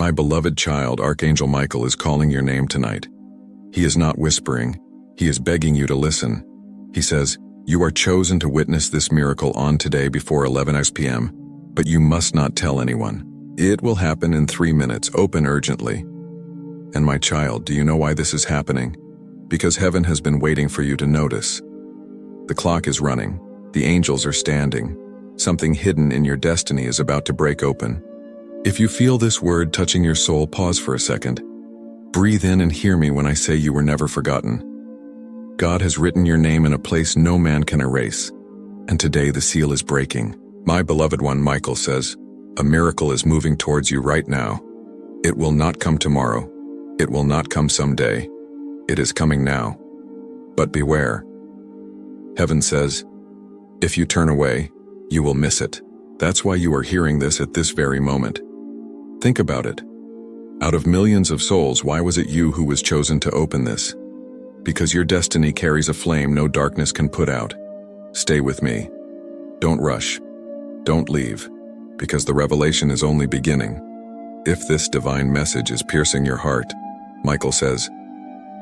My beloved child, Archangel Michael is calling your name tonight. He is not whispering. He is begging you to listen. He says, "You are chosen to witness this miracle on today before 11 p.m., but you must not tell anyone. It will happen in 3 minutes. Open urgently." And my child, do you know why this is happening? Because heaven has been waiting for you to notice. The clock is running. The angels are standing. Something hidden in your destiny is about to break open. If you feel this word touching your soul, pause for a second. Breathe in and hear me when I say you were never forgotten. God has written your name in a place no man can erase. And today the seal is breaking. My beloved one, Michael says, a miracle is moving towards you right now. It will not come tomorrow. It will not come someday. It is coming now. But beware. Heaven says, if you turn away, you will miss it. That's why you are hearing this at this very moment. Think about it. Out of millions of souls, why was it you who was chosen to open this? Because your destiny carries a flame no darkness can put out. Stay with me. Don't rush. Don't leave. Because the revelation is only beginning. If this divine message is piercing your heart, Michael says,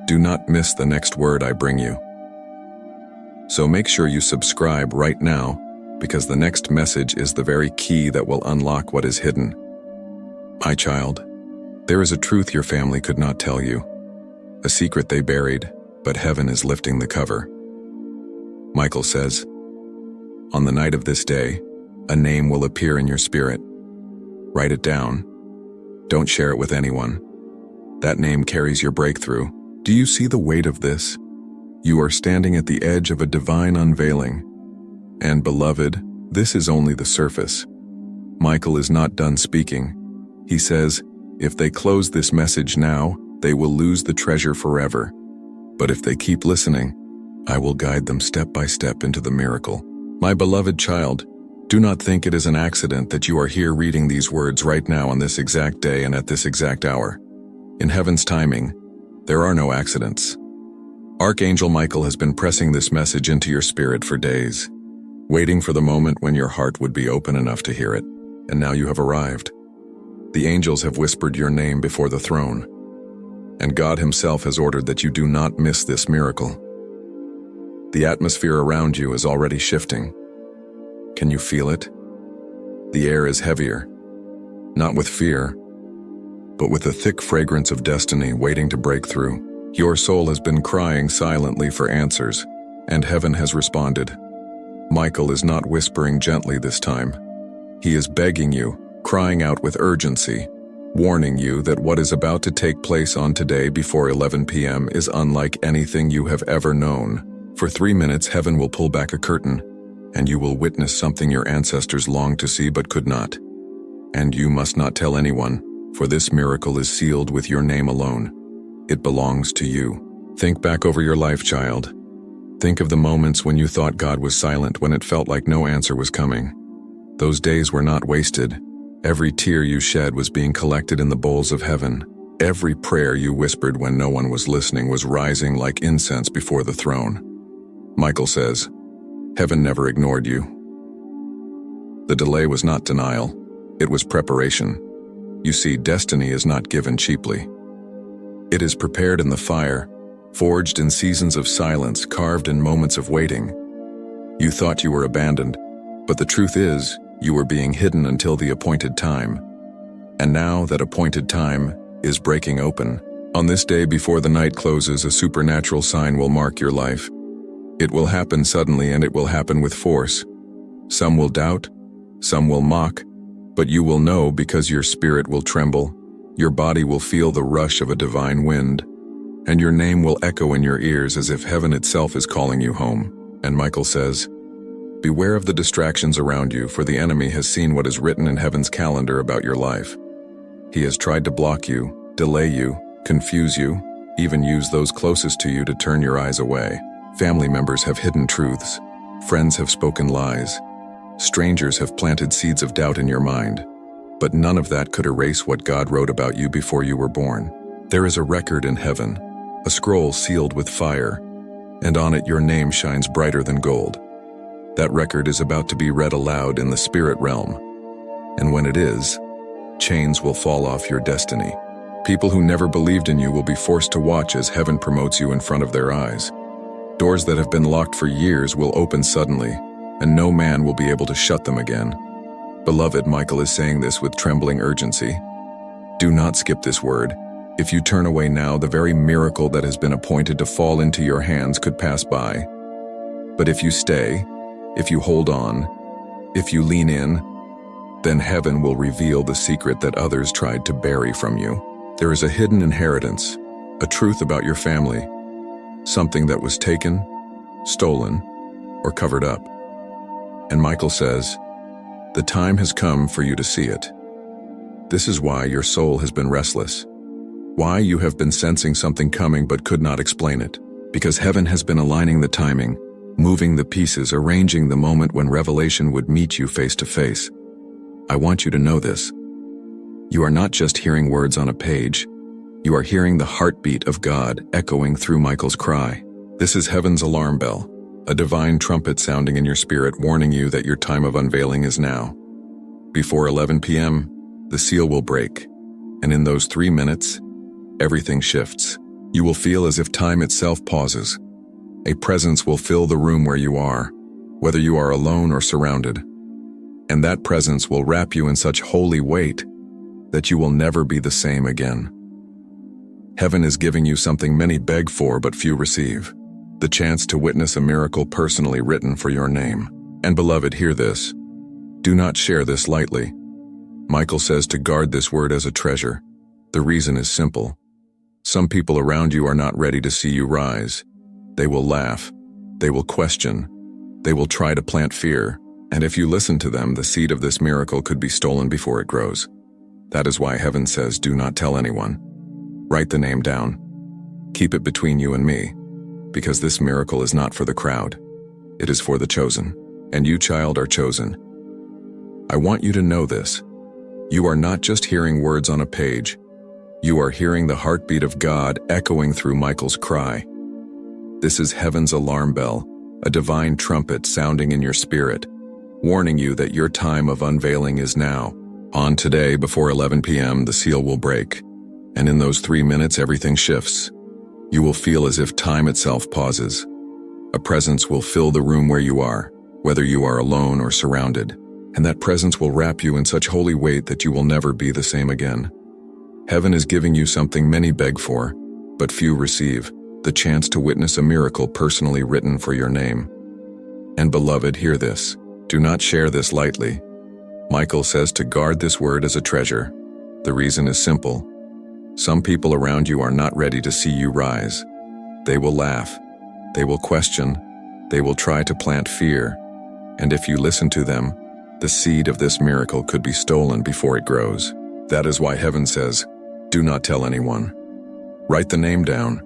do not miss the next word I bring you. So make sure you subscribe right now, because the next message is the very key that will unlock what is hidden. My child, there is a truth your family could not tell you, a secret they buried, but heaven is lifting the cover. Michael says, on the night of this day, a name will appear in your spirit. Write it down. Don't share it with anyone. That name carries your breakthrough. Do you see the weight of this? You are standing at the edge of a divine unveiling. And beloved, this is only the surface. Michael is not done speaking. He says, if they close this message now, they will lose the treasure forever. But if they keep listening, I will guide them step by step into the miracle. My beloved child, do not think it is an accident that you are here reading these words right now on this exact day and at this exact hour. In heaven's timing, there are no accidents. Archangel Michael has been pressing this message into your spirit for days, waiting for the moment when your heart would be open enough to hear it. And now you have arrived. The angels have whispered your name before the throne, and God himself has ordered that you do not miss this miracle. The atmosphere around you is already shifting. Can you feel it? The air is heavier, not with fear, but with the thick fragrance of destiny waiting to break through. Your soul has been crying silently for answers, and heaven has responded. Michael is not whispering gently this time. He is begging you, crying out with urgency, warning you that what is about to take place on today before 11 p.m. is unlike anything you have ever known. For 3 minutes, heaven will pull back a curtain, and you will witness something your ancestors longed to see but could not. And you must not tell anyone, for this miracle is sealed with your name alone. It belongs to you. Think back over your life, child. Think of the moments when you thought God was silent, when it felt like no answer was coming. Those days were not wasted. Every tear you shed was being collected in the bowls of heaven. Every prayer you whispered when no one was listening was rising like incense before the throne. Michael says, heaven never ignored you. The delay was not denial. It was preparation. You see, destiny is not given cheaply. It is prepared in the fire, forged in seasons of silence, carved in moments of waiting. You thought you were abandoned, but the truth is, you were being hidden until the appointed time. And now that appointed time is breaking open. On this day before the night closes, a supernatural sign will mark your life. It will happen suddenly, and it will happen with force. Some will doubt, some will mock, but you will know because your spirit will tremble, your body will feel the rush of a divine wind, and your name will echo in your ears as if heaven itself is calling you home. And Michael says, beware of the distractions around you, for the enemy has seen what is written in heaven's calendar about your life. He has tried to block you, delay you, confuse you, even use those closest to you to turn your eyes away. Family members have hidden truths. Friends have spoken lies. Strangers have planted seeds of doubt in your mind. But none of that could erase what God wrote about you before you were born. There is a record in heaven, a scroll sealed with fire, and on it your name shines brighter than gold. That record is about to be read aloud in the spirit realm. And when it is, Chains will fall off your destiny. People who never believed in you will be forced to watch as heaven promotes you in front of their eyes. Doors that have been locked for years will open suddenly, and no man will be able to shut them again. Beloved, Michael is saying this with trembling urgency. Do not skip this word. If you turn away now, the very miracle that has been appointed to fall into your hands could pass by. But if you stay, if you hold on, if you lean in, then heaven will reveal the secret that others tried to bury from you. There is a hidden inheritance, a truth about your family, something that was taken, stolen, or covered up. And Michael says, the time has come for you to see it. This is why your soul has been restless, why you have been sensing something coming but could not explain it, because heaven has been aligning the timing, moving the pieces, arranging the moment when revelation would meet you face to face. I want you to know this. You are not just hearing words on a page. You are hearing the heartbeat of God echoing through Michael's cry. This is heaven's alarm bell, a divine trumpet sounding in your spirit, warning you that your time of unveiling is now. Before 11 p.m., the seal will break, and in those 3 minutes, everything shifts. You will feel as if time itself pauses. A presence will fill the room where you are, whether you are alone or surrounded. And that presence will wrap you in such holy weight that you will never be the same again. Heaven is giving you something many beg for but few receive, the chance to witness a miracle personally written for your name. And beloved, hear this. Do not share this lightly. Michael says to guard this word as a treasure. The reason is simple. Some people around you are not ready to see you rise. They will laugh. They will question. They will try to plant fear. And if you listen to them, the seed of this miracle could be stolen before it grows. That is why heaven says, do not tell anyone. Write the name down. Keep it between you and me, because this miracle is not for the crowd. It is for the chosen, and you, child, are chosen. I want you to know this. You are not just hearing words on a page. You are hearing the heartbeat of God echoing through Michael's cry. This is heaven's alarm bell, a divine trumpet sounding in your spirit, warning you that your time of unveiling is now. On today, before 11 p.m., the seal will break, and in those 3 minutes, everything shifts. You will feel as if time itself pauses. A presence will fill the room where you are, whether you are alone or surrounded, and that presence will wrap you in such holy weight that you will never be the same again. Heaven is giving you something many beg for, but few receive, the chance to witness a miracle personally written for your name. And beloved, hear this. Do not share this lightly. Michael says to guard this word as a treasure. The reason is simple. Some people around you are not ready to see you rise. They will laugh. They will question. They will try to plant fear. And if you listen to them, the seed of this miracle could be stolen before it grows. That is why heaven says, do not tell anyone. Write the name down.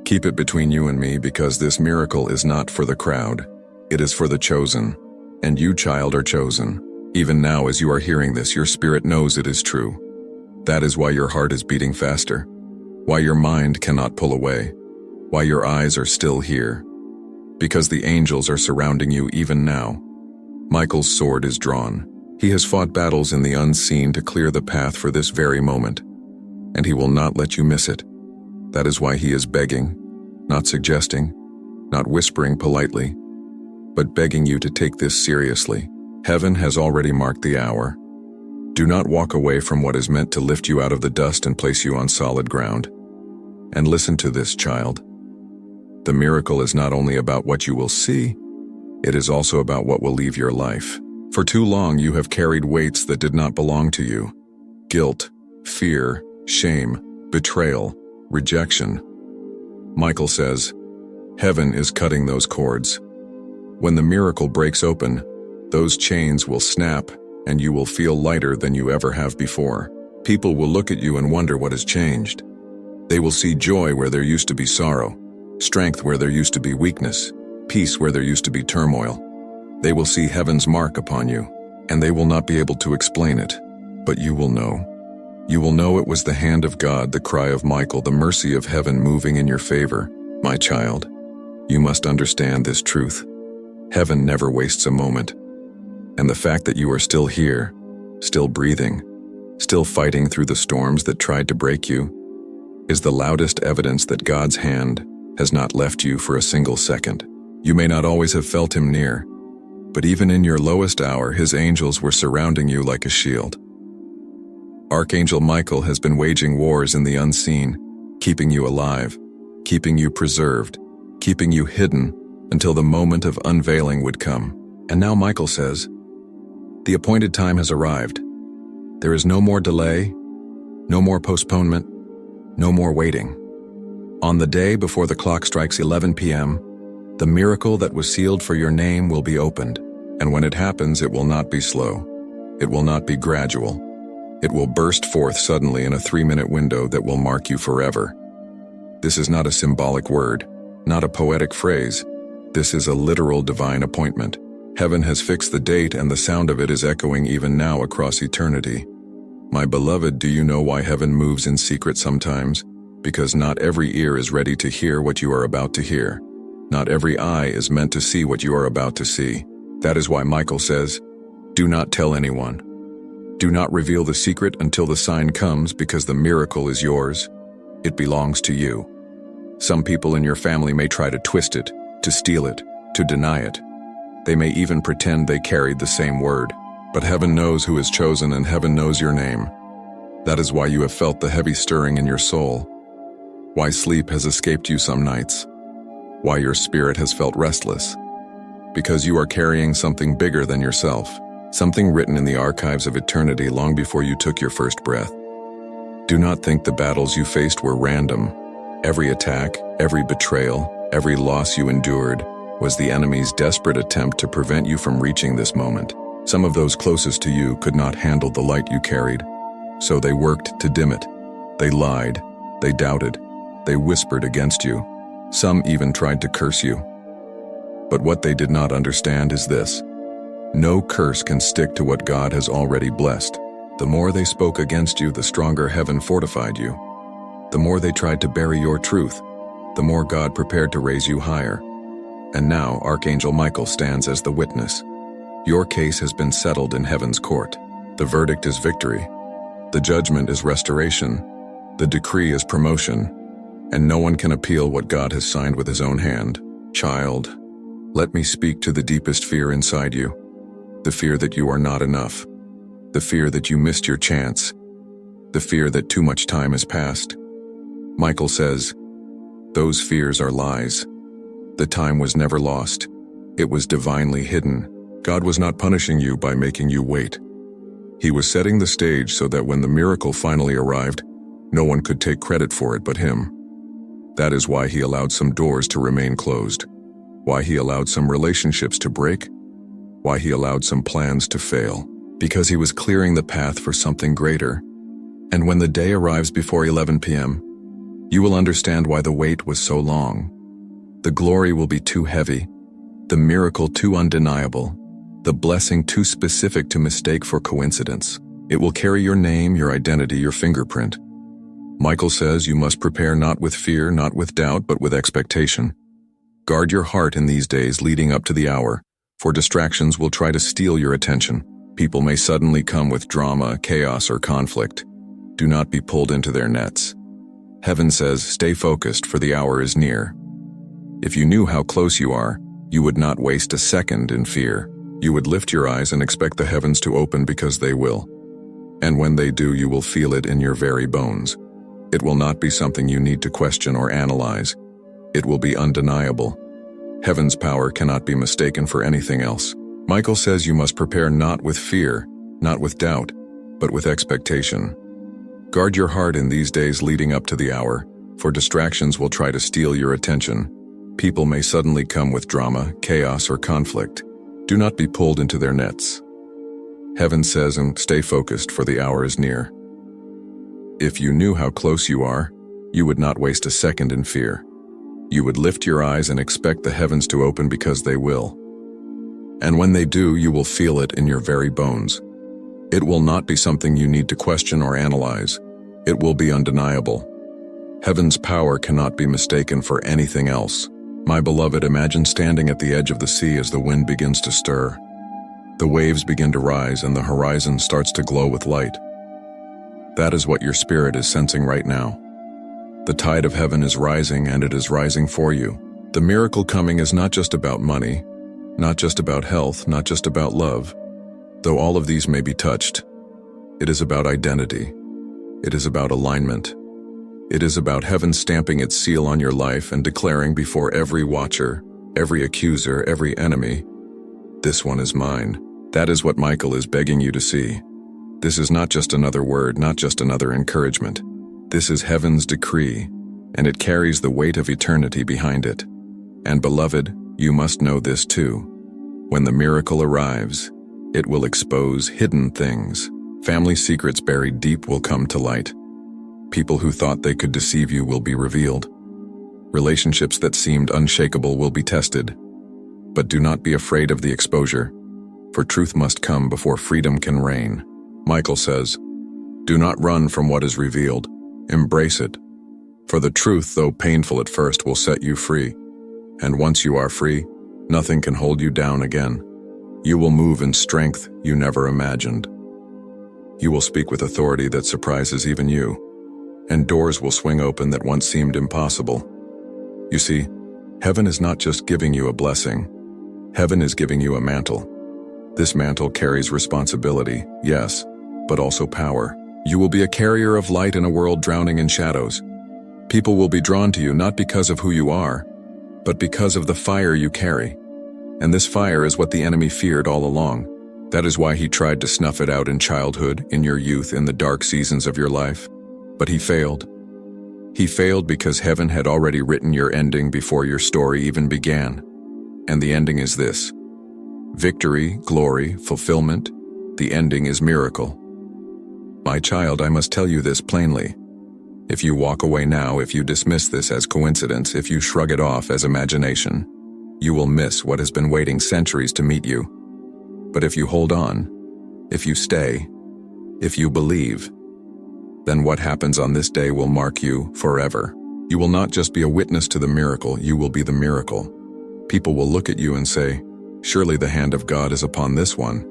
Keep it between you and me, because this miracle is not for the crowd. It is for the chosen. And you, child, are chosen. Even now, as you are hearing this, your spirit knows it is true. That is why your heart is beating faster, why your mind cannot pull away, why your eyes are still here. Because the angels are surrounding you even now. Michael's sword is drawn. He has fought battles in the unseen to clear the path for this very moment, and he will not let you miss it. That is why he is begging, not suggesting, not whispering politely, but begging you to take this seriously. Heaven has already marked the hour. Do not walk away from what is meant to lift you out of the dust and place you on solid ground. And listen to this, child. The miracle is not only about what you will see, it is also about what will leave your life. For too long you have carried weights that did not belong to you. Guilt, fear, shame, betrayal, rejection. Michael says, heaven is cutting those cords. When the miracle breaks open, those chains will snap and you will feel lighter than you ever have before. People will look at you and wonder what has changed. They will see joy where there used to be sorrow, strength where there used to be weakness, peace where there used to be turmoil. They will see heaven's mark upon you, and they will not be able to explain it, but you will know. You will know it was the hand of God, the cry of Michael, the mercy of heaven moving in your favor. My child, you must understand this truth. Heaven never wastes a moment. And the fact that you are still here, still breathing, still fighting through the storms that tried to break you, is the loudest evidence that God's hand has not left you for a single second. You may not always have felt him near, but even in your lowest hour, his angels were surrounding you like a shield. Archangel Michael has been waging wars in the unseen, keeping you alive, keeping you preserved, keeping you hidden until the moment of unveiling would come. And now Michael says, the appointed time has arrived. There is no more delay, no more postponement, no more waiting. On the day before the clock strikes 11 p.m., the miracle that was sealed for your name will be opened, and when it happens, it will not be slow. It will not be gradual. It will burst forth suddenly in a 3-minute window that will mark you forever. This is not a symbolic word, not a poetic phrase. This is a literal divine appointment. Heaven has fixed the date, and the sound of it is echoing even now across eternity. My beloved, do you know why heaven moves in secret sometimes? Because not every ear is ready to hear what you are about to hear. Not every eye is meant to see what you are about to see. That is why Michael says, do not tell anyone. Do not reveal the secret until the sign comes, because the miracle is yours. It belongs to you. Some people in your family may try to twist it, to steal it, to deny it. They may even pretend they carried the same word. But heaven knows who is chosen, and heaven knows your name. That is why you have felt the heavy stirring in your soul. Why sleep has escaped you some nights. Why your spirit has felt restless. Because you are carrying something bigger than yourself. Something written in the archives of eternity long before you took your first breath. Do not think the battles you faced were random. Every attack, every betrayal, every loss you endured was the enemy's desperate attempt to prevent you from reaching this moment. Some of those closest to you could not handle the light you carried, so they worked to dim it. They lied, they doubted, they whispered against you. Some even tried to curse you. But what they did not understand is this: no curse can stick to what God has already blessed. The more they spoke against you, the stronger heaven fortified you. The more they tried to bury your truth, the more God prepared to raise you higher. And now Archangel Michael stands as the witness. Your case has been settled in heaven's court. The verdict is victory. The judgment is restoration. The decree is promotion. And no one can appeal what God has signed with his own hand. Child, let me speak to the deepest fear inside you. The fear that you are not enough. The fear that you missed your chance. The fear that too much time has passed. Michael says, those fears are lies. The time was never lost. It was divinely hidden. God was not punishing you by making you wait. He was setting the stage so that when the miracle finally arrived, no one could take credit for it but him. That is why he allowed some doors to remain closed. Why he allowed some relationships to break. Why he allowed some plans to fail. Because he was clearing the path for something greater. And when the day arrives before 11 p.m., you will understand why the wait was so long. The glory will be too heavy, the miracle too undeniable, the blessing too specific to mistake for coincidence. It will carry your name, your identity, your fingerprint. Michael says you must prepare not with fear, not with doubt, but with expectation. Guard your heart in these days leading up to the hour, for distractions will try to steal your attention. People may suddenly come with drama, chaos, or conflict. Do not be pulled into their nets. Heaven says, stay focused, for the hour is near. If you knew how close you are, you would not waste a second in fear. You would lift your eyes and expect the heavens to open, because they will. And when they do, you will feel it in your very bones. It will not be something you need to question or analyze. It will be undeniable. Heaven's power cannot be mistaken for anything else. Michael says you must prepare not with fear, not with doubt, but with expectation. Guard your heart in these days leading up to the hour, for distractions will try to steal your attention. People may suddenly come with drama, chaos, or conflict. Do not be pulled into their nets. Heaven says, and stay focused, for the hour is near. If you knew how close you are, you would not waste a second in fear. You would lift your eyes and expect the heavens to open, because they will. And when they do, you will feel it in your very bones. It will not be something you need to question or analyze. It will be undeniable. Heaven's power cannot be mistaken for anything else. My beloved, imagine standing at the edge of the sea as the wind begins to stir. The waves begin to rise and the horizon starts to glow with light. That is what your spirit is sensing right now. The tide of heaven is rising, and it is rising for you. The miracle coming is not just about money, not just about health, not just about love, though all of these may be touched. It is about identity. It is about alignment. It is about heaven stamping its seal on your life and declaring before every watcher, every accuser, every enemy, "This one is mine." That is what Michael is begging you to see. This is not just another word, not just another encouragement. This is heaven's decree, and it carries the weight of eternity behind it. And beloved, you must know this too. When the miracle arrives, it will expose hidden things. Family secrets buried deep will come to light. People who thought they could deceive you will be revealed. Relationships that seemed unshakable will be tested. But do not be afraid of the exposure, for truth must come before freedom can reign. Michael says, "Do not run from what is revealed. Embrace it. For the truth, though painful at first, will set you free. And once you are free, nothing can hold you down again. You will move in strength you never imagined. You will speak with authority that surprises even you, and doors will swing open that once seemed impossible. You see, heaven is not just giving you a blessing. Heaven is giving you a mantle. This mantle carries responsibility, yes, but also power. You will be a carrier of light in a world drowning in shadows. People will be drawn to you not because of who you are, but because of the fire you carry. And this fire is what the enemy feared all along. That is why he tried to snuff it out in childhood, in your youth, in the dark seasons of your life. But he failed. He failed because heaven had already written your ending before your story even began. And the ending is this: victory, glory, fulfillment. The ending is miracle. My child, I must tell you this plainly. If you walk away now, if you dismiss this as coincidence, if you shrug it off as imagination, you will miss what has been waiting centuries to meet you. But if you hold on, if you stay, if you believe, then what happens on this day will mark you forever. You will not just be a witness to the miracle, you will be the miracle. People will look at you and say, "Surely the hand of God is upon this one."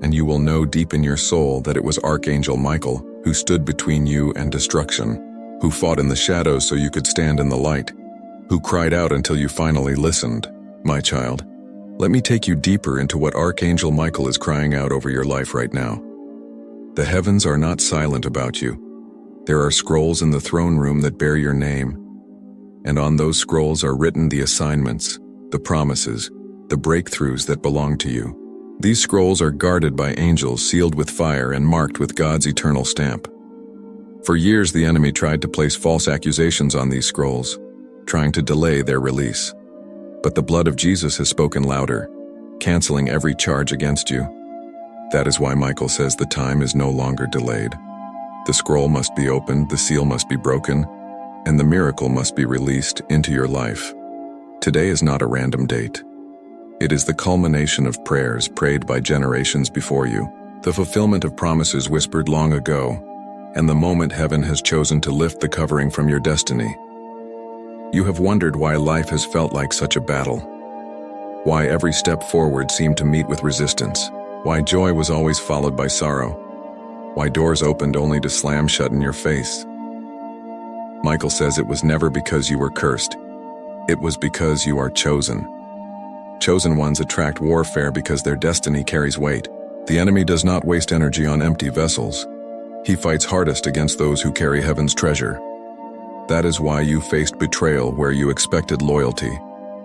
And you will know deep in your soul that it was Archangel Michael who stood between you and destruction, who fought in the shadows so you could stand in the light, who cried out until you finally listened. My child, let me take you deeper into what Archangel Michael is crying out over your life right now. The heavens are not silent about you. There are scrolls in the throne room that bear your name, and on those scrolls are written the assignments, the promises, the breakthroughs that belong to you. These scrolls are guarded by angels, sealed with fire and marked with God's eternal stamp. For years, the enemy tried to place false accusations on these scrolls, trying to delay their release. But the blood of Jesus has spoken louder, canceling every charge against you. That is why Michael says the time is no longer delayed. The scroll must be opened, the seal must be broken, and the miracle must be released into your life. Today is not a random date. It is the culmination of prayers prayed by generations before you, the fulfillment of promises whispered long ago, and the moment heaven has chosen to lift the covering from your destiny. You have wondered why life has felt like such a battle, why every step forward seemed to meet with resistance, why joy was always followed by sorrow, why doors opened only to slam shut in your face. Michael says it was never because you were cursed. It was because you are chosen. Chosen ones attract warfare because their destiny carries weight. The enemy does not waste energy on empty vessels. He fights hardest against those who carry heaven's treasure. That is why you faced betrayal where you expected loyalty,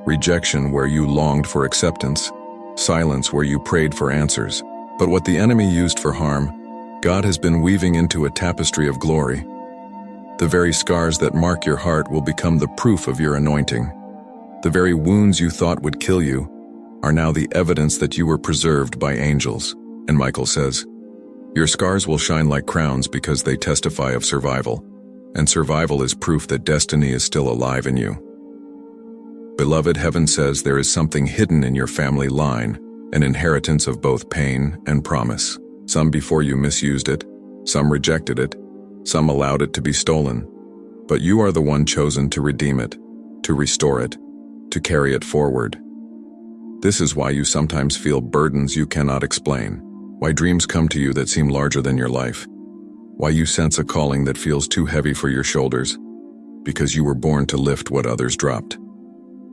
rejection where you longed for acceptance, silence where you prayed for answers. But what the enemy used for harm, God has been weaving into a tapestry of glory. The very scars that mark your heart will become the proof of your anointing. The very wounds you thought would kill you are now the evidence that you were preserved by angels. And Michael says, your scars will shine like crowns because they testify of survival, and survival is proof that destiny is still alive in you. Beloved, heaven says there is something hidden in your family line, an inheritance of both pain and promise. Some before you misused it, some rejected it, some allowed it to be stolen, but you are the one chosen to redeem it, to restore it, to carry it forward. This is why you sometimes feel burdens you cannot explain, why dreams come to you that seem larger than your life, Why you sense a calling that feels too heavy for your shoulders? Because you were born to lift what others dropped.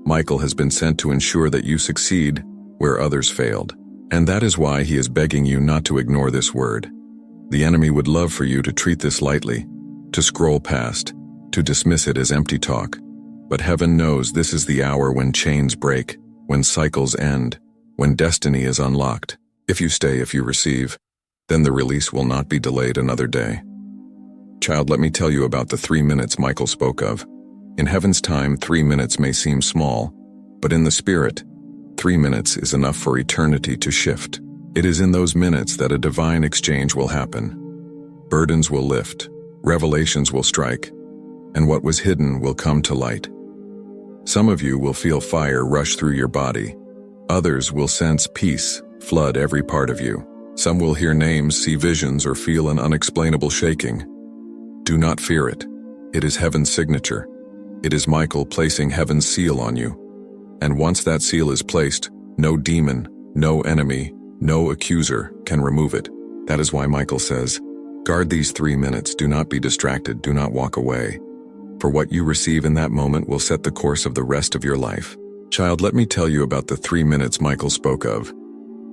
Michael has been sent to ensure that you succeed where others failed. And that is why he is begging you not to ignore this word. The enemy would love for you to treat this lightly, to scroll past, to dismiss it as empty talk. But heaven knows this is the hour when chains break, when cycles end, when destiny is unlocked. If you stay, if you receive, then the release will not be delayed another day. Child, let me tell you about the 3 minutes Michael spoke of. In heaven's time, 3 minutes may seem small, but in the spirit, 3 minutes is enough for eternity to shift. It is in those minutes that a divine exchange will happen. Burdens will lift, revelations will strike, and what was hidden will come to light. Some of you will feel fire rush through your body. Others will sense peace flood every part of you. Some will hear names, see visions, or feel an unexplainable shaking. Do not fear it. It is heaven's signature. It is Michael placing heaven's seal on you. And once that seal is placed, no demon, no enemy, no accuser can remove it. That is why Michael says, guard these 3 minutes, do not be distracted, do not walk away. For what you receive in that moment will set the course of the rest of your life. Child, let me tell you about the 3 minutes Michael spoke of.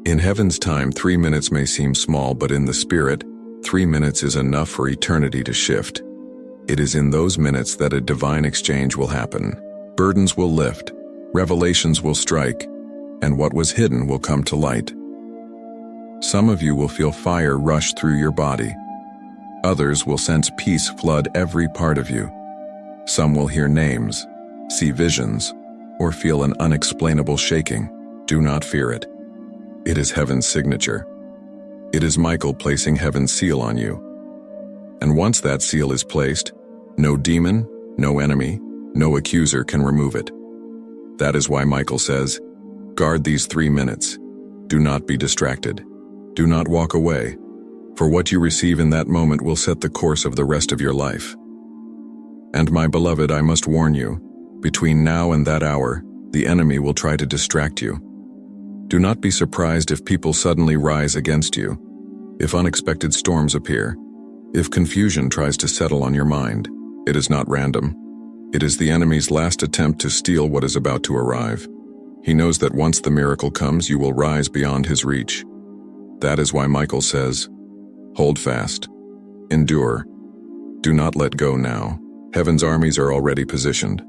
In heaven's time, 3 minutes may seem small, but in the spirit, 3 minutes is enough for eternity to shift. It is in those minutes that a divine exchange will happen. Burdens will lift, revelations will strike, and what was hidden will come to light. Some of you will feel fire rush through your body. Others will sense peace flood every part of you. Some will hear names, see visions, or feel an unexplainable shaking. Do not fear it. It is heaven's signature. It is Michael placing heaven's seal on you. And once that seal is placed, no demon, no enemy, no accuser can remove it. That is why Michael says, guard these 3 minutes. Do not be distracted. Do not walk away, for what you receive in that moment will set the course of the rest of your life. And my beloved, I must warn you, between now and that hour, the enemy will try to distract you. Do not be surprised if people suddenly rise against you, if unexpected storms appear, if confusion tries to settle on your mind. It is not random. It is the enemy's last attempt to steal what is about to arrive. He knows that once the miracle comes, you will rise beyond his reach. That is why Michael says, hold fast, endure, do not let go now. Heaven's armies are already positioned.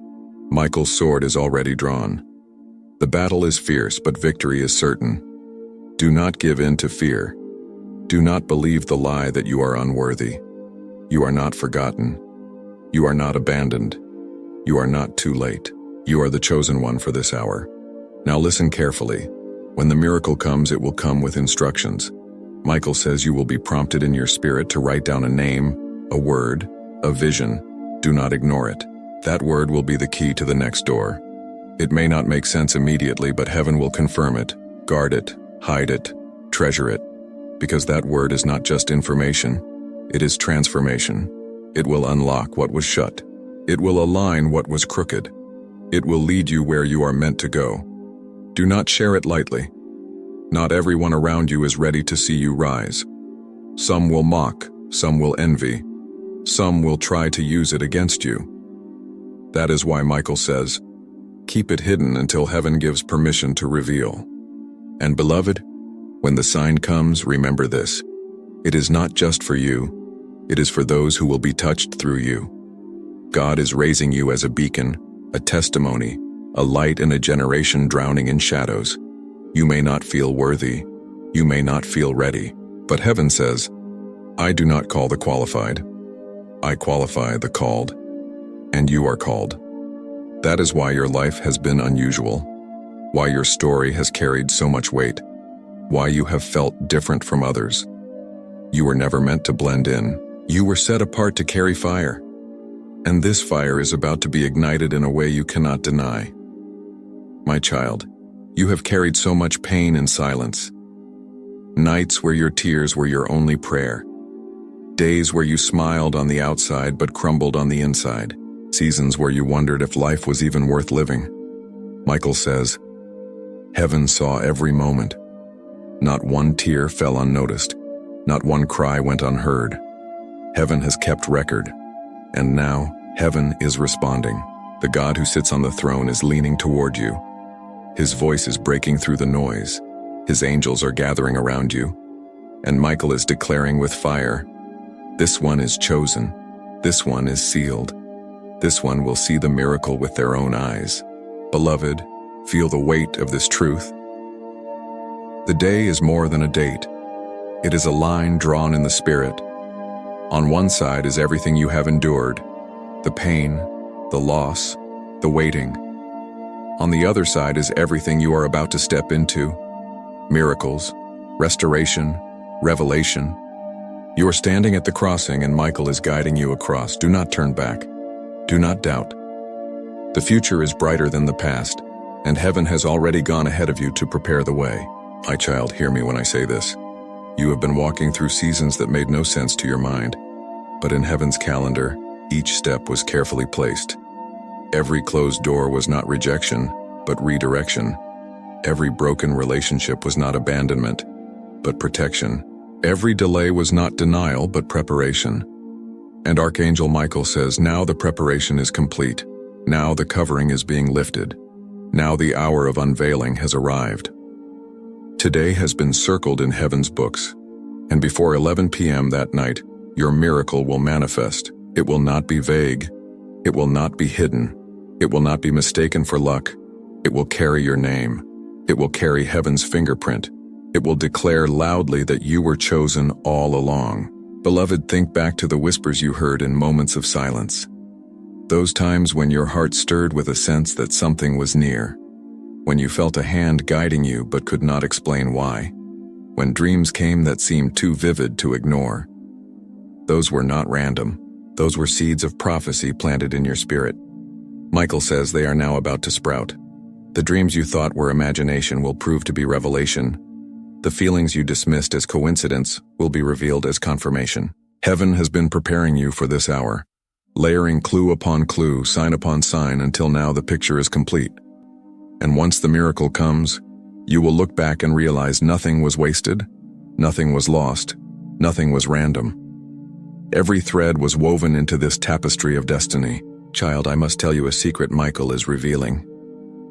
Michael's sword is already drawn. The battle is fierce, but victory is certain. Do not give in to fear. Do not believe the lie that you are unworthy. You are not forgotten. You are not abandoned. You are not too late. You are the chosen one for this hour. Now listen carefully. When the miracle comes, it will come with instructions. Michael says you will be prompted in your spirit to write down a name, a word, a vision. Do not ignore it. That word will be the key to the next door. It may not make sense immediately, but heaven will confirm it. Guard it, hide it, treasure it. Because that word is not just information, it is transformation. It will unlock what was shut. It will align what was crooked. It will lead you where you are meant to go. Do not share it lightly. Not everyone around you is ready to see you rise. Some will mock, some will envy, some will try to use it against you. That is why Michael says, keep it hidden until heaven gives permission to reveal. And beloved, when the sign comes, remember this. It is not just for you, it is for those who will be touched through you. God is raising you as a beacon, a testimony, a light in a generation drowning in shadows. You may not feel worthy, you may not feel ready, but heaven says, I do not call the qualified. I qualify the called, and you are called. That is why your life has been unusual, why your story has carried so much weight, why you have felt different from others. You were never meant to blend in. You were set apart to carry fire. And this fire is about to be ignited in a way you cannot deny. My child, you have carried so much pain in silence. Nights where your tears were your only prayer. Days where you smiled on the outside but crumbled on the inside. Seasons where you wondered if life was even worth living. Michael says, heaven saw every moment. Not one tear fell unnoticed. Not one cry went unheard. Heaven has kept record. And now, heaven is responding. The God who sits on the throne is leaning toward you. His voice is breaking through the noise. His angels are gathering around you. And Michael is declaring with fire, "This one is chosen. This one is sealed. This one will see the miracle with their own eyes." Beloved, feel the weight of this truth. The day is more than a date. It is a line drawn in the spirit. On one side is everything you have endured, the pain, the loss, the waiting. On the other side is everything you are about to step into, miracles, restoration, revelation. You are standing at the crossing and Michael is guiding you across. Do not turn back. Do not doubt. The future is brighter than the past, and heaven has already gone ahead of you to prepare the way. My child, hear me when I say this. You have been walking through seasons that made no sense to your mind, but in heaven's calendar, each step was carefully placed. Every closed door was not rejection, but redirection. Every broken relationship was not abandonment, but protection. Every delay was not denial, but preparation. And Archangel Michael says, now the preparation is complete. Now the covering is being lifted. Now the hour of unveiling has arrived. Today has been circled in heaven's books, and before 11 p.m. that night, your miracle will manifest. It will not be vague. It will not be hidden. It will not be mistaken for luck. It will carry your name. It will carry heaven's fingerprint. It will declare loudly that you were chosen all along. Beloved, think back to the whispers you heard in moments of silence. Those times when your heart stirred with a sense that something was near. When you felt a hand guiding you but could not explain why. When dreams came that seemed too vivid to ignore. Those were not random. Those were seeds of prophecy planted in your spirit. Michael says they are now about to sprout. The dreams you thought were imagination will prove to be revelation. The feelings you dismissed as coincidence will be revealed as confirmation. Heaven has been preparing you for this hour, layering clue upon clue, sign upon sign, until now the picture is complete. And once the miracle comes, you will look back and realize nothing was wasted, nothing was lost, nothing was random. Every thread was woven into this tapestry of destiny. Child, I must tell you a secret Michael is revealing.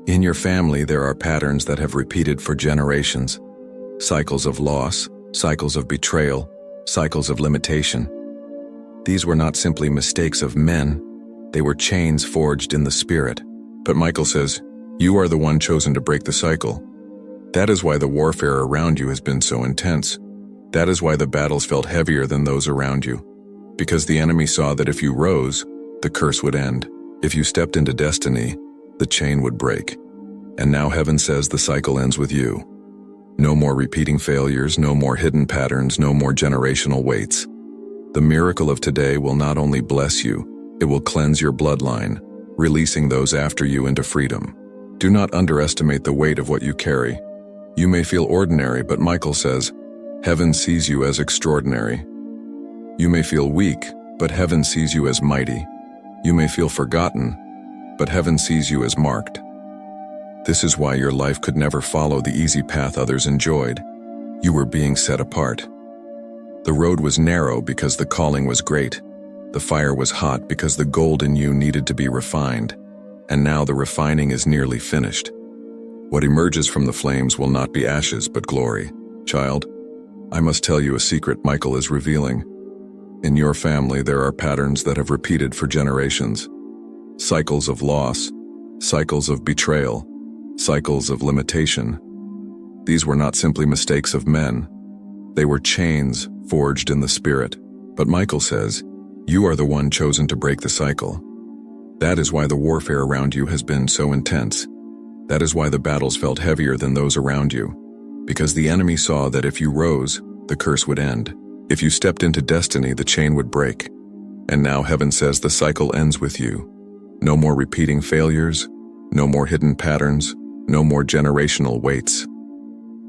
In your family, there are patterns that have repeated for generations. Cycles of loss, cycles of betrayal, cycles of limitation. These were not simply mistakes of men, they were chains forged in the spirit. But Michael says, you are the one chosen to break the cycle. That is why the warfare around you has been so intense. That is why the battles felt heavier than those around you. Because the enemy saw that if you rose, the curse would end. If you stepped into destiny, the chain would break. And now heaven says the cycle ends with you. No more repeating failures, no more hidden patterns, no more generational weights. The miracle of today will not only bless you, it will cleanse your bloodline, releasing those after you into freedom. Do not underestimate the weight of what you carry. You may feel ordinary, but Michael says, heaven sees you as extraordinary. You may feel weak, but heaven sees you as mighty. You may feel forgotten, but heaven sees you as marked. This is why your life could never follow the easy path others enjoyed. You were being set apart. The road was narrow because the calling was great. The fire was hot because the gold in you needed to be refined. And now the refining is nearly finished. What emerges from the flames will not be ashes, but glory. Child, I must tell you a secret Michael is revealing. In your family, there are patterns that have repeated for generations. Cycles of loss, cycles of betrayal, cycles of limitation. These were not simply mistakes of men. They were chains forged in the spirit. But Michael says, you are the one chosen to break the cycle. That is why the warfare around you has been so intense. That is why the battles felt heavier than those around you. Because the enemy saw that if you rose, the curse would end. If you stepped into destiny, the chain would break. And now heaven says the cycle ends with you. No more repeating failures, no more hidden patterns, no more generational weights.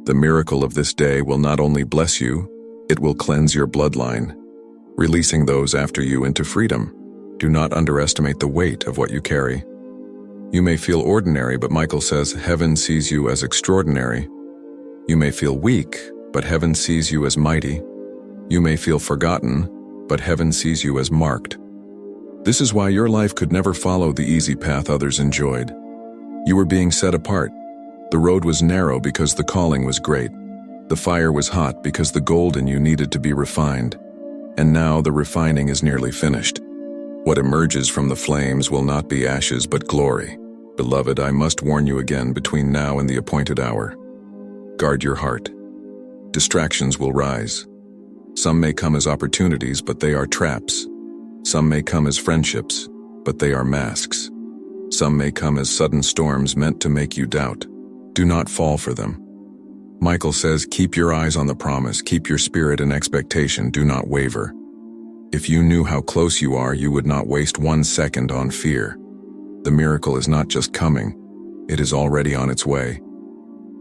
The miracle of this day will not only bless you, it will cleanse your bloodline, releasing those after you into freedom. Do not underestimate the weight of what you carry. You may feel ordinary, but Michael says heaven sees you as extraordinary. You may feel weak, but heaven sees you as mighty. You may feel forgotten, but heaven sees you as marked. This is why your life could never follow the easy path others enjoyed. You were being set apart. The road was narrow because the calling was great. The fire was hot because the gold in you needed to be refined. And now the refining is nearly finished. What emerges from the flames will not be ashes but glory. Beloved, I must warn you again between now and the appointed hour. Guard your heart. Distractions will rise. Some may come as opportunities, but they are traps. Some may come as friendships, but they are masks. Some may come as sudden storms meant to make you doubt. Do not fall for them. Michael says, keep your eyes on the promise, keep your spirit in expectation, do not waver. If you knew how close you are, you would not waste 1 second on fear. The miracle is not just coming, it is already on its way.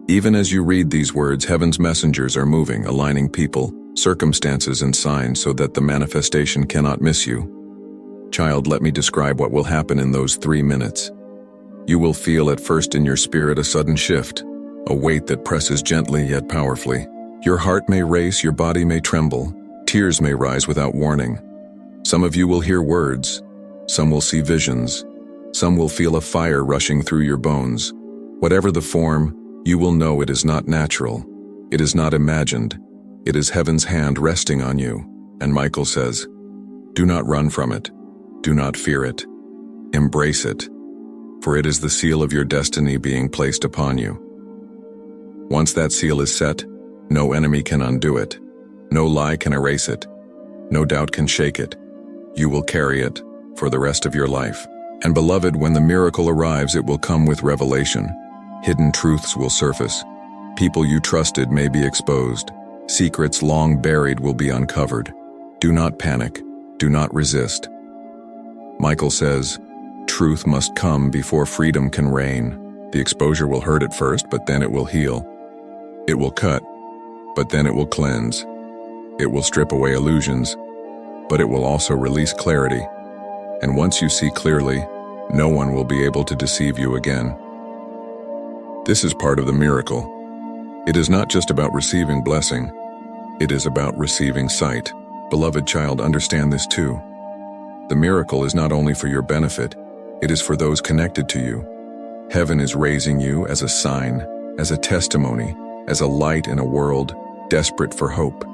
Even as you read these words, heaven's messengers are moving, aligning people, circumstances, and signs so that the manifestation cannot miss you. Child, let me describe what will happen in those 3 minutes. You will feel at first in your spirit a sudden shift, a weight that presses gently yet powerfully. Your heart may race, your body may tremble, tears may rise without warning. Some of you will hear words, some will see visions, some will feel a fire rushing through your bones. Whatever the form, you will know it is not natural, it is not imagined, it is heaven's hand resting on you. And Michael says, do not run from it, do not fear it, embrace it, for it is the seal of your destiny being placed upon you. Once that seal is set, no enemy can undo it, no lie can erase it, no doubt can shake it. You will carry it for the rest of your life. And beloved, when the miracle arrives, it will come with revelation. Hidden truths will surface. People you trusted may be exposed. Secrets long buried will be uncovered. Do not panic. Do not resist. Michael says, truth must come before freedom can reign. The exposure will hurt at first, but then it will heal. It will cut, but then it will cleanse. It will strip away illusions, but it will also release clarity. And once you see clearly, no one will be able to deceive you again. This is part of the miracle. It is not just about receiving blessing, it is about receiving sight. Beloved child, understand this too. The miracle is not only for your benefit, it is for those connected to you. Heaven is raising you as a sign, as a testimony, as a light in a world desperate for hope.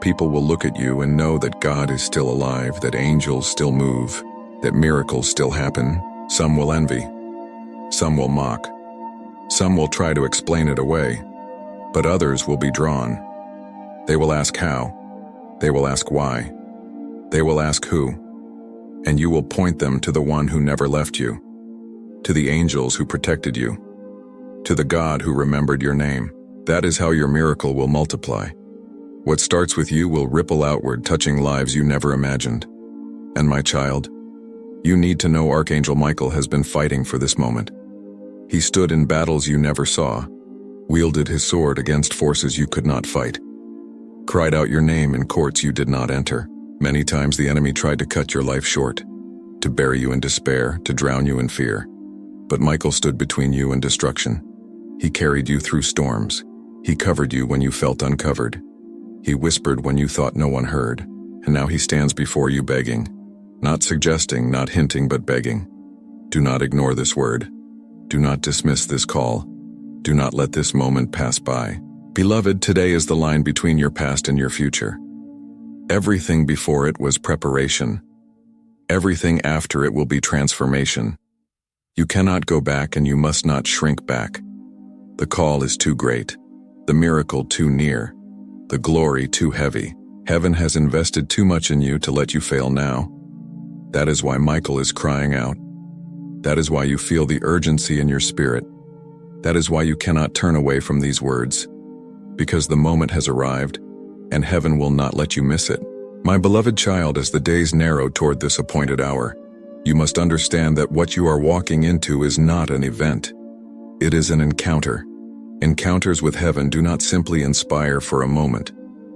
People will look at you and know that God is still alive, that angels still move, that miracles still happen. Some will envy, some will mock, some will try to explain it away, but others will be drawn. They will ask how, they will ask why, they will ask who, and you will point them to the one who never left you, to the angels who protected you, to the God who remembered your name. That is how your miracle will multiply. What starts with you will ripple outward, touching lives you never imagined. And my child, you need to know Archangel Michael has been fighting for this moment. He stood in battles you never saw, wielded his sword against forces you could not fight, cried out your name in courts you did not enter. Many times the enemy tried to cut your life short, to bury you in despair, to drown you in fear. But Michael stood between you and destruction. He carried you through storms. He covered you when you felt uncovered. He whispered when you thought no one heard. And now he stands before you begging. Not suggesting, not hinting, but begging. Do not ignore this word. Do not dismiss this call. Do not let this moment pass by. Beloved, today is the line between your past and your future. Everything before it was preparation. Everything after it will be transformation. You cannot go back and you must not shrink back. The call is too great. The miracle too near. The glory too heavy. Heaven has invested too much in you to let you fail now. That is why Michael is crying out. That is why you feel the urgency in your spirit. That is why you cannot turn away from these words. Because the moment has arrived, and heaven will not let you miss it. My beloved child, as the days narrow toward this appointed hour, you must understand that what you are walking into is not an event. It is an encounter. Encounters with heaven do not simply inspire for a moment.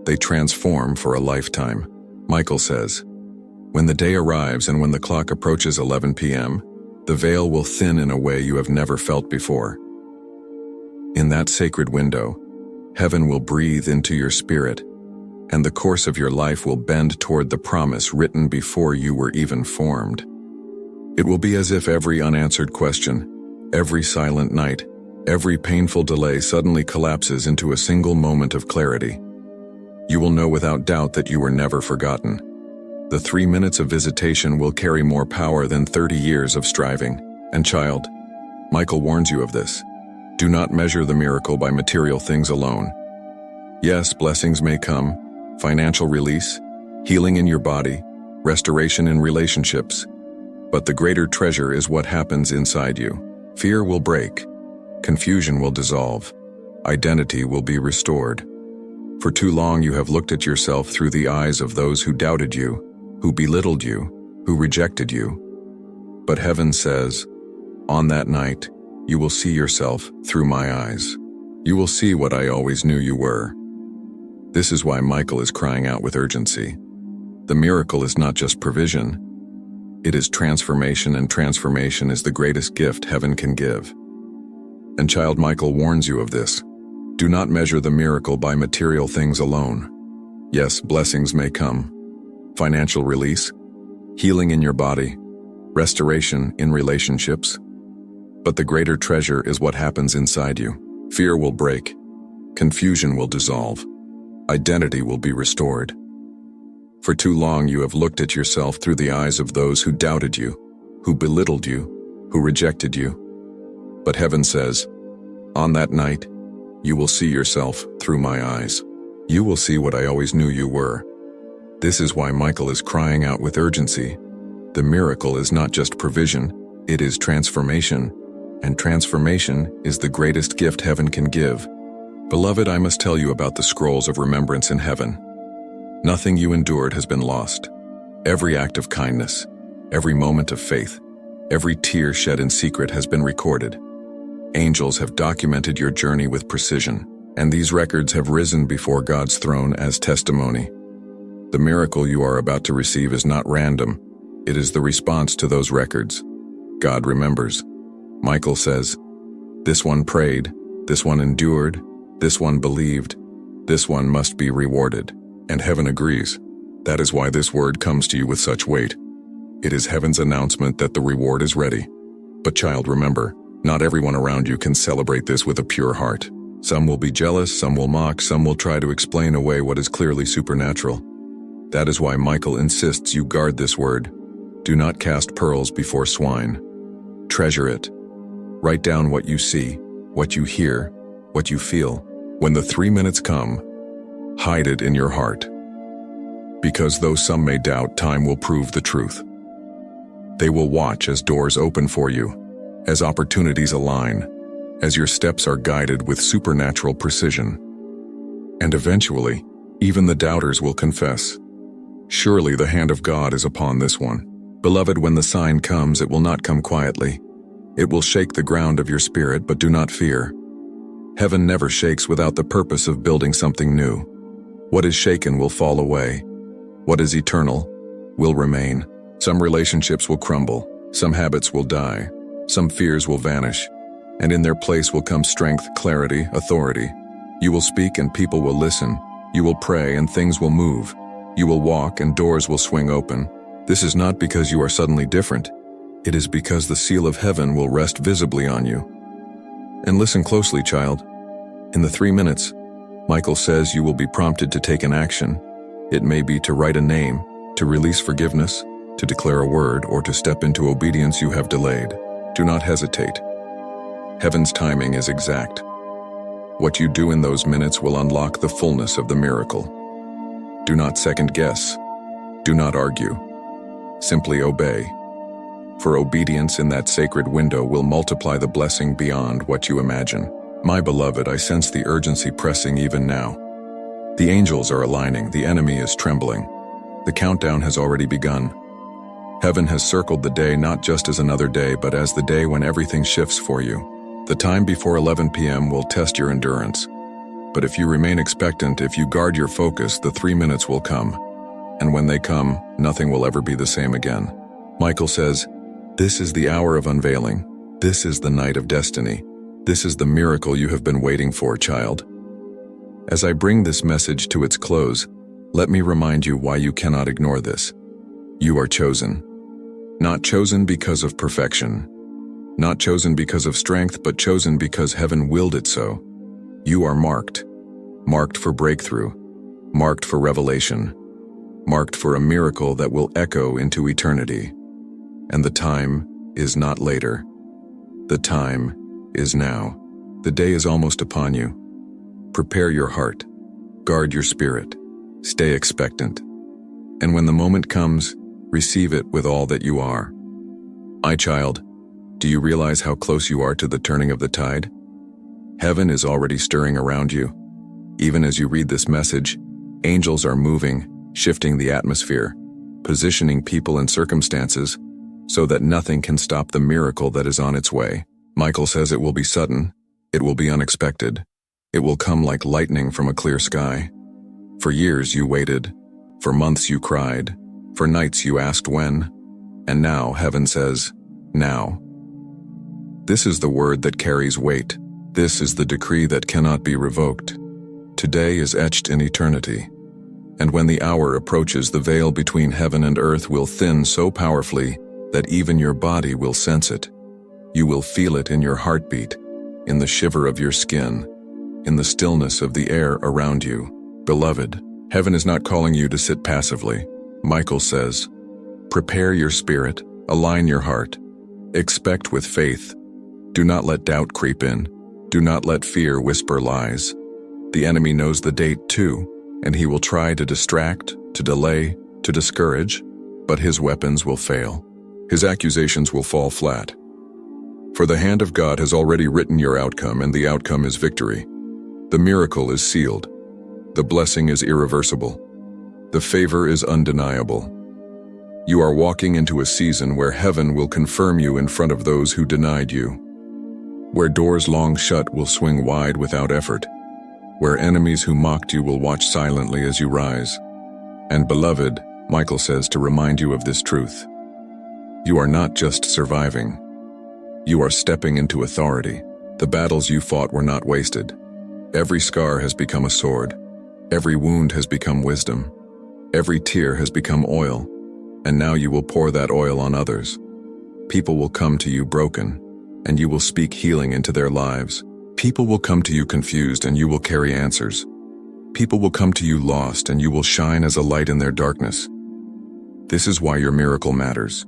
They transform for a lifetime. Michael says, when the day arrives and when the clock approaches 11 p.m., the veil will thin in a way you have never felt before. In that sacred window, heaven will breathe into your spirit, and the course of your life will bend toward the promise written before you were even formed. It will be as if every unanswered question, every silent night, every painful delay suddenly collapses into a single moment of clarity. You will know without doubt that you were never forgotten. The 3 minutes of visitation will carry more power than 30 years of striving. And child, Michael warns you of this. Do not measure the miracle by material things alone. Yes, blessings may come, financial release, healing in your body, restoration in relationships. But the greater treasure is what happens inside you. Fear will break. Confusion will dissolve. Identity will be restored. For too long you have looked at yourself through the eyes of those who doubted you, who belittled you, who rejected you. But heaven says, on that night, you will see yourself through my eyes. You will see what I always knew you were. This is why Michael is crying out with urgency. The miracle is not just provision. It is transformation, and transformation is the greatest gift heaven can give. And child, Michael warns you of this. Do not measure the miracle by material things alone. Yes, blessings may come. Financial release, healing in your body, restoration in relationships. But the greater treasure is what happens inside you. Fear will break. Confusion will dissolve. Identity will be restored. For too long you have looked at yourself through the eyes of those who doubted you, who belittled you, who rejected you. But heaven says, on that night, you will see yourself through my eyes. You will see what I always knew you were. This is why Michael is crying out with urgency. The miracle is not just provision, it is transformation. And transformation is the greatest gift heaven can give. Beloved, I must tell you about the scrolls of remembrance in heaven. Nothing you endured has been lost. Every act of kindness, every moment of faith, every tear shed in secret has been recorded. Angels have documented your journey with precision, and these records have risen before God's throne as testimony. The miracle you are about to receive is not random. It is the response to those records. God remembers. Michael says, this one prayed, this one endured, this one believed, this one must be rewarded. And heaven agrees. That is why this word comes to you with such weight. It is heaven's announcement that the reward is ready. But child, remember, not everyone around you can celebrate this with a pure heart. Some will be jealous, some will mock, some will try to explain away what is clearly supernatural. That is why Michael insists you guard this word. Do not cast pearls before swine. Treasure it. Write down what you see, what you hear, what you feel. When the 3 minutes come, hide it in your heart. Because though some may doubt, time will prove the truth. They will watch as doors open for you, as opportunities align, as your steps are guided with supernatural precision. And eventually, even the doubters will confess, surely the hand of God is upon this one. Beloved, when the sign comes, it will not come quietly. It will shake the ground of your spirit, but do not fear. Heaven never shakes without the purpose of building something new. What is shaken will fall away. What is eternal will remain. Some relationships will crumble, some habits will die, some fears will vanish, and in their place will come strength, clarity, authority. You will speak and people will listen. You will pray and things will move. You will walk and doors will swing open. This is not because you are suddenly different. It is because the seal of heaven will rest visibly on you. And listen closely, child. In the 3 minutes, Michael says you will be prompted to take an action. It may be to write a name, to release forgiveness, to declare a word, or to step into obedience you have delayed. Do not hesitate. Heaven's timing is exact. What you do in those minutes will unlock the fullness of the miracle. Do not second guess. Do not argue. Simply obey. For obedience in that sacred window will multiply the blessing beyond what you imagine. My beloved, I sense the urgency pressing even now. The angels are aligning, the enemy is trembling. The countdown has already begun. Heaven has circled the day not just as another day, but as the day when everything shifts for you. The time before 11 p.m. will test your endurance. But if you remain expectant, if you guard your focus, the 3 minutes will come. And when they come, nothing will ever be the same again. Michael says, this is the hour of unveiling. This is the night of destiny. This is the miracle you have been waiting for, child. As I bring this message to its close, Let me remind you why you cannot ignore this. You are chosen. Not chosen because of perfection. Not chosen because of strength, but chosen because heaven willed it so. You are marked. Marked for breakthrough. Marked for revelation. Marked for a miracle that will echo into eternity. And the time is not later. The time is now. The day is almost upon you. Prepare your heart. Guard your spirit. Stay expectant. And when the moment comes, receive it with all that you are. My child, do you realize how close you are to the turning of the tide? Heaven is already stirring around you. Even as you read this message, angels are moving, shifting the atmosphere, positioning people and circumstances so that nothing can stop the miracle that is on its way. Michael says it will be sudden, it will be unexpected, it will come like lightning from a clear sky. For years you waited, for months you cried, for nights you asked when, and now heaven says, now. This is the word that carries weight. This is the decree that cannot be revoked. Today is etched in eternity. And when the hour approaches, the veil between heaven and earth will thin so powerfully that even your body will sense it. You will feel it in your heartbeat, in the shiver of your skin, in the stillness of the air around you. Beloved, heaven is not calling you to sit passively. Michael says, prepare your spirit, align your heart, expect with faith. Do not let doubt creep in. Do not let fear whisper lies. The enemy knows the date too, and he will try to distract, to delay, to discourage, but his weapons will fail. His accusations will fall flat. For the hand of God has already written your outcome, and the outcome is victory. The miracle is sealed. The blessing is irreversible. The favor is undeniable. You are walking into a season where heaven will confirm you in front of those who denied you, where doors long shut will swing wide without effort, where enemies who mocked you will watch silently as you rise. And beloved, Michael says to remind you of this truth. You are not just surviving. You are stepping into authority. The battles you fought were not wasted. Every scar has become a sword. Every wound has become wisdom. Every tear has become oil. And now you will pour that oil on others. People will come to you broken, and you will speak healing into their lives. People will come to you confused, and you will carry answers. People will come to you lost, and you will shine as a light in their darkness. This is why your miracle matters.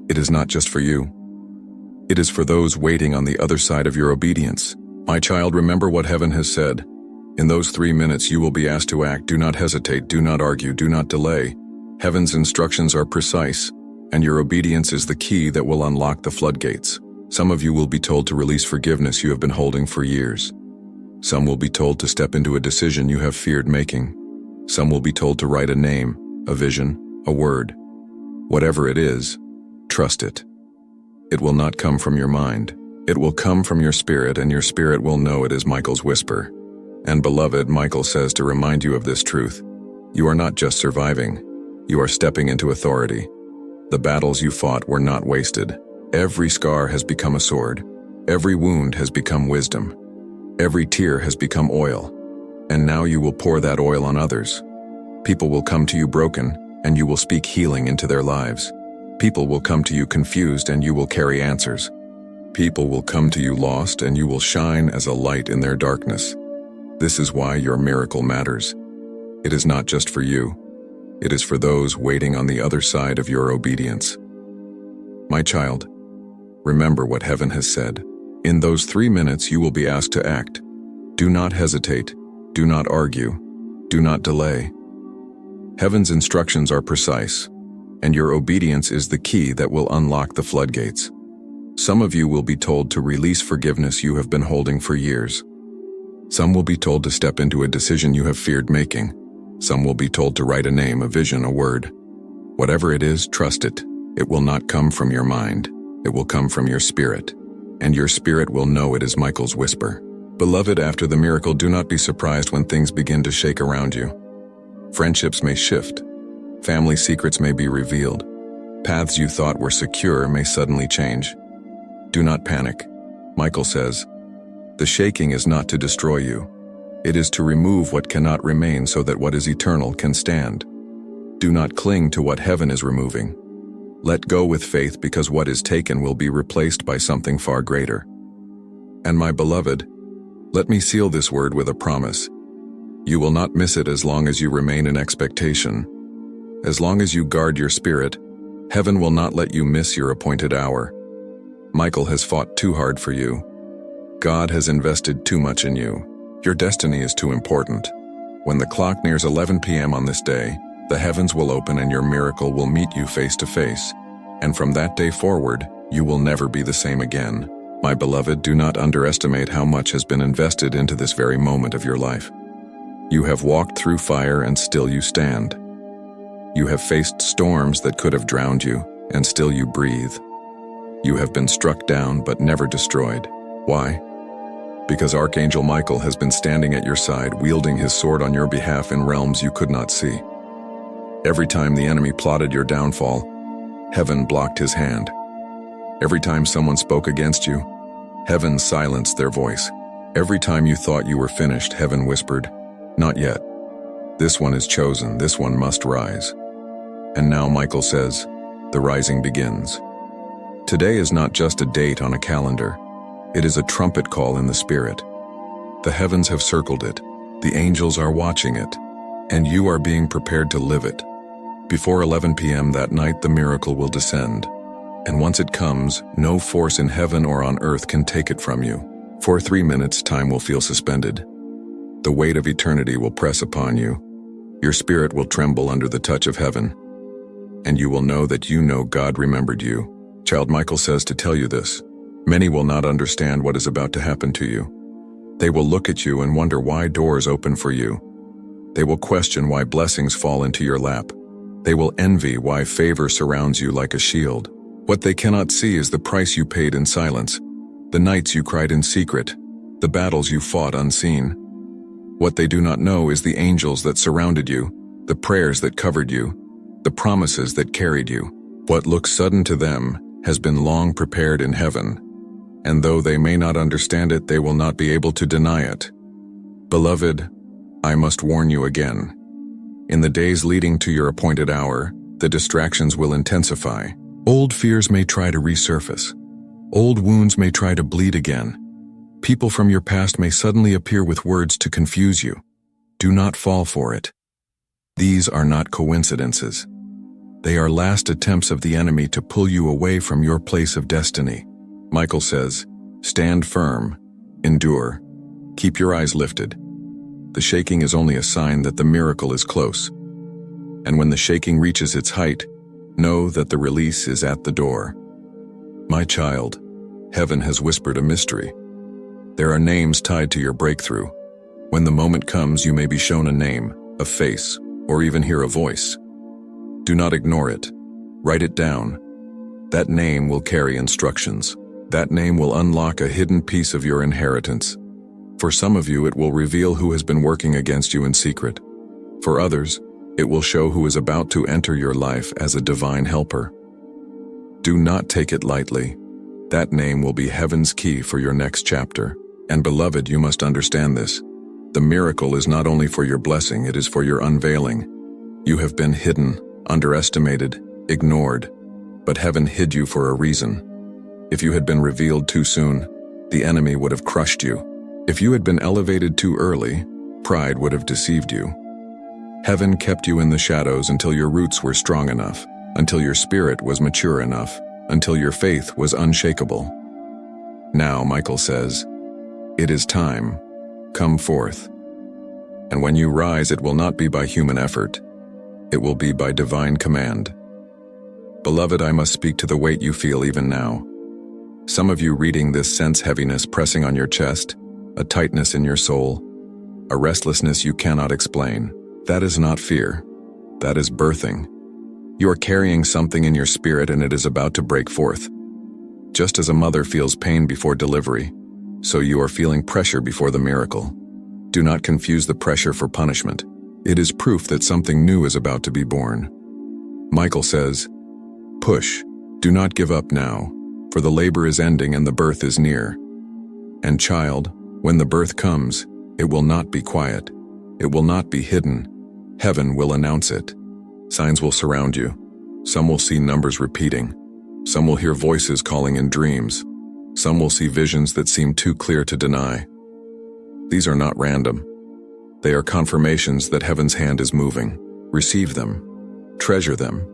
It is not just for you. It is for those waiting on the other side of your obedience. My child, remember what heaven has said. In those 3 minutes you will be asked to act. Do not hesitate, do not argue, do not delay. Heaven's instructions are precise, and your obedience is the key that will unlock the floodgates. Some of you will be told to release forgiveness you have been holding for years. Some will be told to step into a decision you have feared making. Some will be told to write a name, a vision, a word. Whatever it is, trust it. It will not come from your mind. It will come from your spirit, and your spirit will know it is Michael's whisper. And beloved, Michael says to remind you of this truth. You are not just surviving. You are stepping into authority. The battles you fought were not wasted. Every scar has become a sword. Every wound has become wisdom. Every tear has become oil. And now you will pour that oil on others. People will come to you broken, and you will speak healing into their lives. People will come to you confused, and you will carry answers. People will come to you lost, and you will shine as a light in their darkness. This is why your miracle matters. It is not just for you. It is for those waiting on the other side of your obedience. My child, remember what heaven has said. In those 3 minutes you will be asked to act. Do not hesitate. Do not argue. Do not delay. Heaven's instructions are precise, and your obedience is the key that will unlock the floodgates. Some of you will be told to release forgiveness you have been holding for years. Some will be told to step into a decision you have feared making. Some will be told to write a name, a vision, a word. Whatever it is, trust it. It will not come from your mind. It will come from your spirit. And your spirit will know it is Michael's whisper. Beloved, after the miracle, do not be surprised when things begin to shake around you. Friendships may shift. Family secrets may be revealed. Paths you thought were secure may suddenly change. Do not panic. Michael says, the shaking is not to destroy you. It is to remove what cannot remain so that what is eternal can stand. Do not cling to what heaven is removing. Let go with faith, because what is taken will be replaced by something far greater. And my beloved, let me seal this word with a promise. You will not miss it as long as you remain in expectation. As long as you guard your spirit, heaven will not let you miss your appointed hour. Michael has fought too hard for you. God has invested too much in you. Your destiny is too important. When the clock nears 11 p.m. on this day, the heavens will open and your miracle will meet you face to face. And from that day forward, you will never be the same again. My beloved, do not underestimate how much has been invested into this very moment of your life. You have walked through fire and still you stand. You have faced storms that could have drowned you, and still you breathe. You have been struck down but never destroyed. Why? Because Archangel Michael has been standing at your side, wielding his sword on your behalf in realms you could not see. Every time the enemy plotted your downfall, heaven blocked his hand. Every time someone spoke against you, heaven silenced their voice. Every time you thought you were finished, heaven whispered, "Not yet. This one is chosen, this one must rise." And now Michael says, the rising begins. Today is not just a date on a calendar. It is a trumpet call in the spirit. The heavens have circled it, the angels are watching it, and you are being prepared to live it. Before 11 p.m. that night, the miracle will descend. And once it comes, no force in heaven or on earth can take it from you. For 3 minutes, time will feel suspended. The weight of eternity will press upon you. Your spirit will tremble under the touch of heaven. And you will know that you know God remembered you. Child, Michael says to tell you this. Many will not understand what is about to happen to you. They will look at you and wonder why doors open for you. They will question why blessings fall into your lap. They will envy why favor surrounds you like a shield. What they cannot see is the price you paid in silence, the nights you cried in secret, the battles you fought unseen. What they do not know is the angels that surrounded you, the prayers that covered you, the promises that carried you. What looks sudden to them has been long prepared in heaven, and though they may not understand it, they will not be able to deny it. Beloved, I must warn you again. In the days leading to your appointed hour, the distractions will intensify. Old fears may try to resurface. Old wounds may try to bleed again. People from your past may suddenly appear with words to confuse you. Do not fall for it. These are not coincidences. They are last attempts of the enemy to pull you away from your place of destiny. Michael says, stand firm, endure, keep your eyes lifted. The shaking is only a sign that the miracle is close. And when the shaking reaches its height, know that the release is at the door. My child, heaven has whispered a mystery. There are names tied to your breakthrough. When the moment comes, you may be shown a name, a face, or even hear a voice. Do not ignore it. Write it down. That name will carry instructions. That name will unlock a hidden piece of your inheritance. For some of you, it will reveal who has been working against you in secret. For others, it will show who is about to enter your life as a divine helper. Do not take it lightly. That name will be heaven's key for your next chapter. And beloved, you must understand this. The miracle is not only for your blessing, it is for your unveiling. You have been hidden, underestimated, ignored, but heaven hid you for a reason. If you had been revealed too soon, the enemy would have crushed you. If you had been elevated too early, pride would have deceived you. Heaven kept you in the shadows until your roots were strong enough, until your spirit was mature enough, until your faith was unshakable. Now, Michael says, it is time. Come forth. And when you rise, it will not be by human effort. It will be by divine command. Beloved, I must speak to the weight you feel even now. Some of you reading this sense heaviness pressing on your chest, a tightness in your soul, a restlessness you cannot explain. That is not fear. That is birthing. You are carrying something in your spirit and it is about to break forth. Just as a mother feels pain before delivery, so you are feeling pressure before the miracle. Do not confuse the pressure for punishment. It is proof that something new is about to be born. Michael says, push. Do not give up now, for the labor is ending and the birth is near. And child, when the birth comes, It will not be quiet. It will not be hidden. Heaven will announce it. Signs will surround you. Some will see numbers repeating. Some will hear voices calling in dreams. Some will see visions that seem too clear to deny. These are not random. They are confirmations that heaven's hand is moving. Receive them. Treasure them.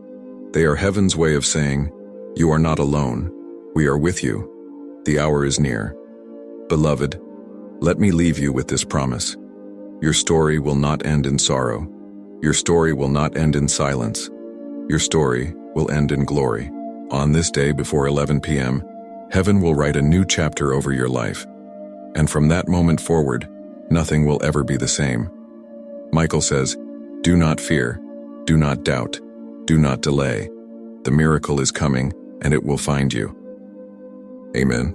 They are heaven's way of saying, "You are not alone. We are with you. The hour is near." Beloved, let me leave you with this promise. Your story will not end in sorrow. Your story will not end in silence. Your story will end in glory. On this day before 11 p.m., heaven will write a new chapter over your life. And from that moment forward, nothing will ever be the same. Michael says, "Do not fear. Do not doubt. Do not delay. The miracle is coming, and it will find you." Amen.